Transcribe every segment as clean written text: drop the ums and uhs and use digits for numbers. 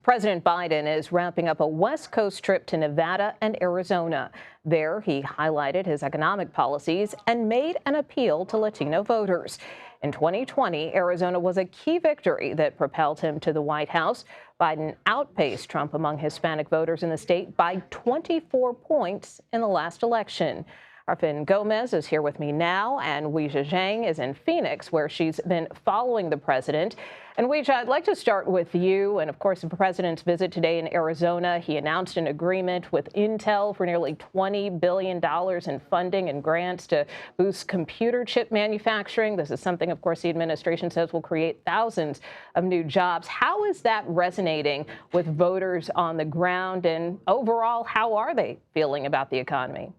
President Biden is ramping up a West Coast trip to Nevada and Arizona. There, he highlighted his economic policies and made an appeal to Latino voters. In 2020, Arizona was a key victory that propelled him to the White House. Biden outpaced Trump among Hispanic voters in the state by 24 points in the last election. Our Gómez is here with me now, and Weijia Jiang is in Phoenix, where she's been following the president. And Weijia, I'd like to start with you. And of course, the president's visit today in Arizona, he announced an agreement with Intel for nearly $20 billion in funding and grants to boost computer chip manufacturing. This is something, of course, the administration says will create thousands of new jobs. How is that resonating with voters on the ground? And overall, how are they feeling about the economy?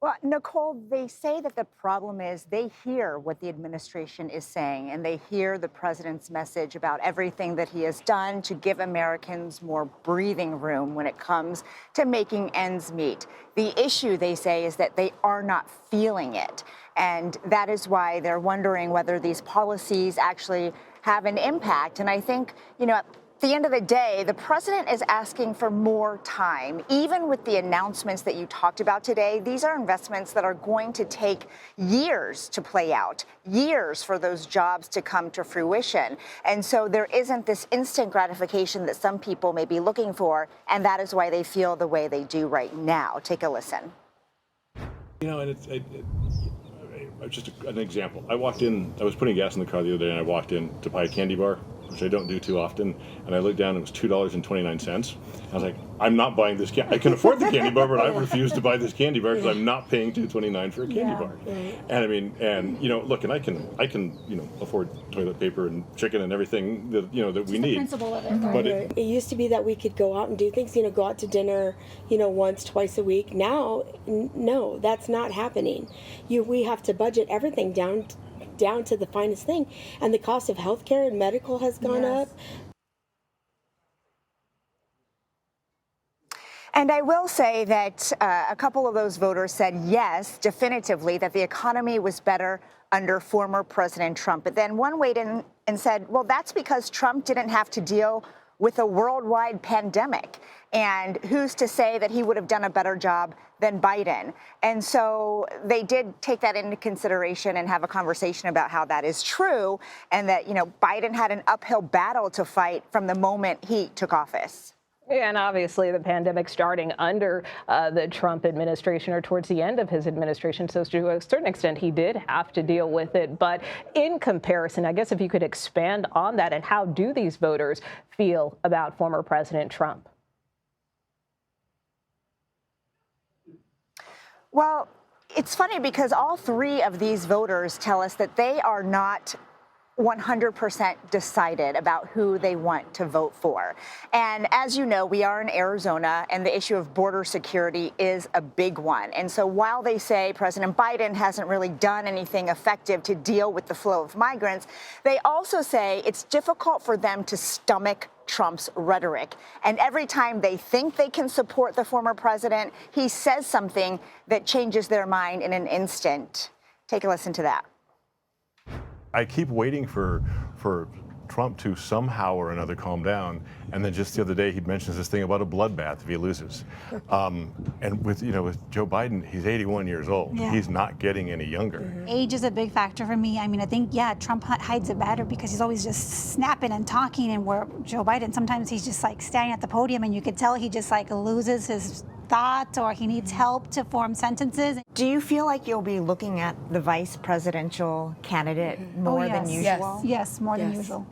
Well, Nicole, they say that the problem is they hear what the administration is saying, and they hear the president's message about everything that he has done to give Americans more breathing room when it comes to making ends meet. The issue, they say, is that they are not feeling it. And that is why they're wondering whether these policies actually have an impact. And I think, at the end of the day, the president is asking for more time. Even with the announcements that you talked about today, these are investments that are going to take years to play out, years for those jobs to come to fruition. And so there isn't this instant gratification that some people may be looking for, and that is why they feel the way they do right now. Take a listen. And it's just an example. I walked in, I was putting gas in the car the other day, and I walked in to buy a candy bar, which I don't do too often, and I looked down and it was $2.29. I was like, I'm not buying this candy. I can afford the candy bar, but I refuse to buy this candy bar because I'm not paying $2.29 for a candy bar. Right. And look, and I can afford toilet paper and chicken and everything that that we need. The principle of it. But it used to be that we could go out and do things, go out to dinner, once, twice a week. Now, no, that's not happening. We have to budget everything down to the finest thing, and the cost of healthcare and medical has gone up. And I will say that a couple of those voters said yes, definitively, that the economy was better under former President Trump. But then one weighed in and said, well, that's because Trump didn't have to deal with a worldwide pandemic. And who's to say that he would have done a better job than Biden? And so they did take that into consideration and have a conversation about how that is true, and that, Biden had an uphill battle to fight from the moment he took office. Yeah, and obviously the pandemic starting under the Trump administration or towards the end of his administration. So to a certain extent, he did have to deal with it. But in comparison, I guess if you could expand on that, and how do these voters feel about former President Trump? Well, it's funny because all three of these voters tell us that they are not 100% decided about who they want to vote for. And as you know, we are in Arizona, and the issue of border security is a big one. And so while they say President Biden hasn't really done anything effective to deal with the flow of migrants, they also say it's difficult for them to stomach Trump's rhetoric. And every time they think they can support the former president, he says something that changes their mind in an instant. Take a listen to that. I keep waiting for Trump to somehow or another calm down, and then just the other day he mentions this thing about a bloodbath if he loses. And with Joe Biden, he's 81 years old. Yeah. He's not getting any younger. Mm-hmm. Age is a big factor for me. I mean, I think Trump hides it better because he's always just snapping and talking, and where Joe Biden, sometimes he's just like standing at the podium, and you could tell he just like loses his thought, or he needs help to form sentences. Do you feel like you'll be looking at the vice presidential candidate more than usual? Yes, more than usual.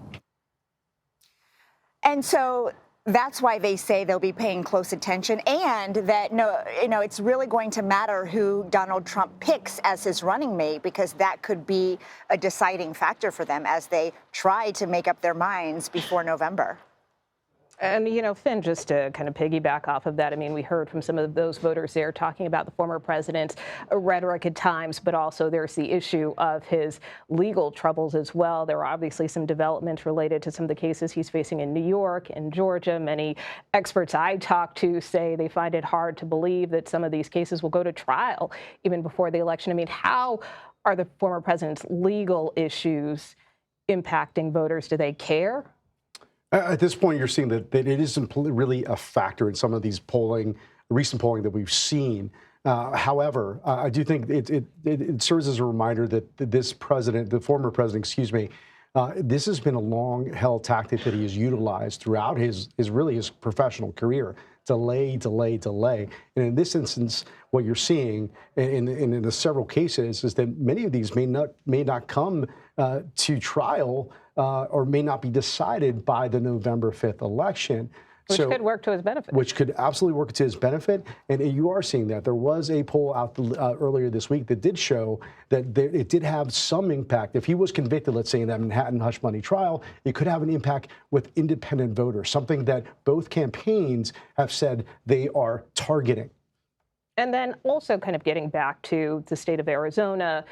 And so that's why they say they'll be paying close attention, and that it's really going to matter who Donald Trump picks as his running mate, because that could be a deciding factor for them as they try to make up their minds before November. And, Finn, just to kind of piggyback off of that, I mean, we heard from some of those voters there talking about the former president's rhetoric at times, but also there's the issue of his legal troubles as well. There are obviously some developments related to some of the cases he's facing in New York and Georgia. Many experts I talked to say they find it hard to believe that some of these cases will go to trial even before the election. I mean, how are the former president's legal issues impacting voters? Do they care? At this point, you're seeing that it isn't really a factor in some of these recent polling that we've seen. However, I do think it serves as a reminder that this president, the former president, excuse me, this has been a long-held tactic that he has utilized throughout his professional career. Delay, delay, delay. And in this instance, what you're seeing in the several cases is that many of these may not come to trial or may not be decided by the November 5th election. Which could work to his benefit. Which could absolutely work to his benefit. And you are seeing that. There was a poll out earlier this week that did show that it did have some impact. If he was convicted, let's say, in that Manhattan hush money trial, it could have an impact with independent voters, something that both campaigns have said they are targeting. And then also kind of getting back to the state of Arizona,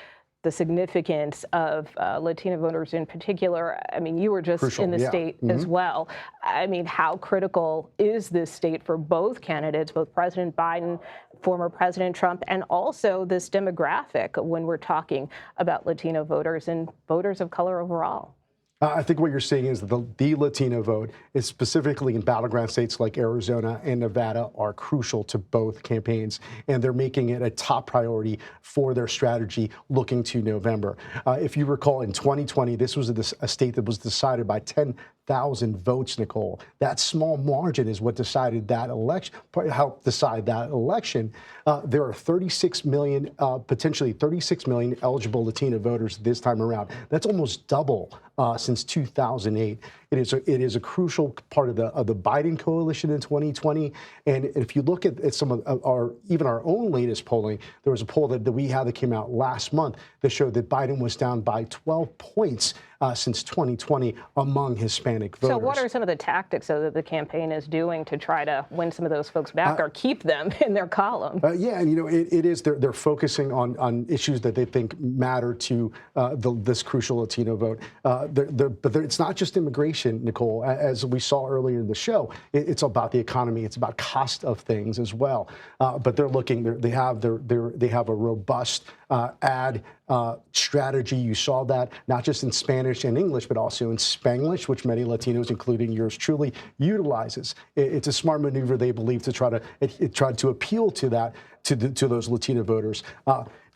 the significance of Latino voters in particular. I mean, you were just Crucial, in the yeah. state as well. I mean, how critical is this state for both candidates, both President Biden, former President Trump, and also this demographic when we're talking about Latino voters and voters of color overall? I think what you're seeing is that the Latino vote, is specifically in battleground states like Arizona and Nevada, are crucial to both campaigns, and they're making it a top priority for their strategy looking to November. If you recall, in 2020, this was a state that was decided by 10,000 votes, Nicole. That small margin is what decided that election, helped decide that election. There are 36 million, potentially 36 million eligible Latino voters this time around. That's almost double since 2008. It is a crucial part of the Biden coalition in 2020. And if you look at some of our own latest polling, there was a poll that we had that came out last month that showed that Biden was down by 12 points since 2020 among Hispanic voters. So what are some of the tactics that the campaign is doing to try to win some of those folks back or keep them in their column? Yeah, and it is, they're focusing on issues that they think matter to this crucial Latino vote. But it's not just immigration, Nicole. As we saw earlier in the show, it's about the economy. It's about cost of things as well. But they're looking. They have a robust ad strategy. You saw that not just in Spanish and English, but also in Spanglish, which many Latinos, including yours truly, utilizes. It's a smart maneuver, they believe, to try to appeal to that to those Latino voters.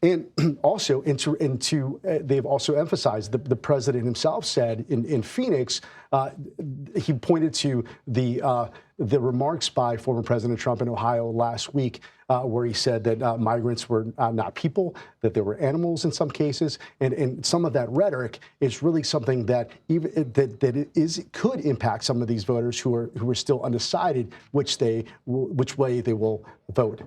And also, they've also emphasized, the president himself said in Phoenix, he pointed to the remarks by former President Trump in Ohio last week, where he said that migrants were not people, that they were animals in some cases, and some of that rhetoric is really something that could impact some of these voters who are still undecided which way they will vote.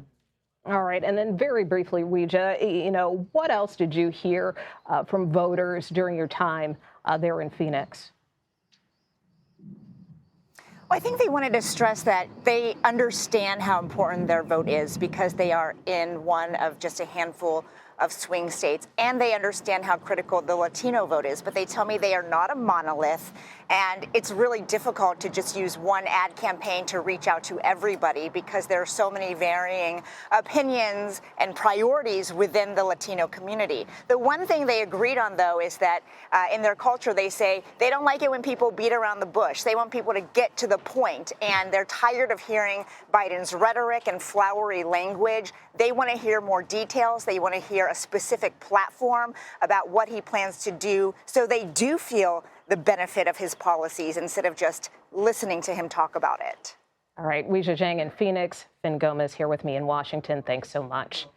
All right, and then very briefly, Weijia, what else did you hear from voters during your time there in Phoenix? Well, I think they wanted to stress that they understand how important their vote is because they are in one of just a handful of swing states, and they understand how critical the Latino vote is. But they tell me they are not a monolith, and it's really difficult to just use one ad campaign to reach out to everybody because there are so many varying opinions and priorities within the Latino community. The one thing they agreed on, though, is that in their culture, they say they don't like it when people beat around the bush. They want people to get to the point, and they're tired of hearing Biden's rhetoric and flowery language. They want to hear more details. They want to hear a specific platform about what he plans to do, so they do feel the benefit of his policies instead of just listening to him talk about it. All right, Weijia Jiang in Phoenix, Gómez here with me in Washington. Thanks so much.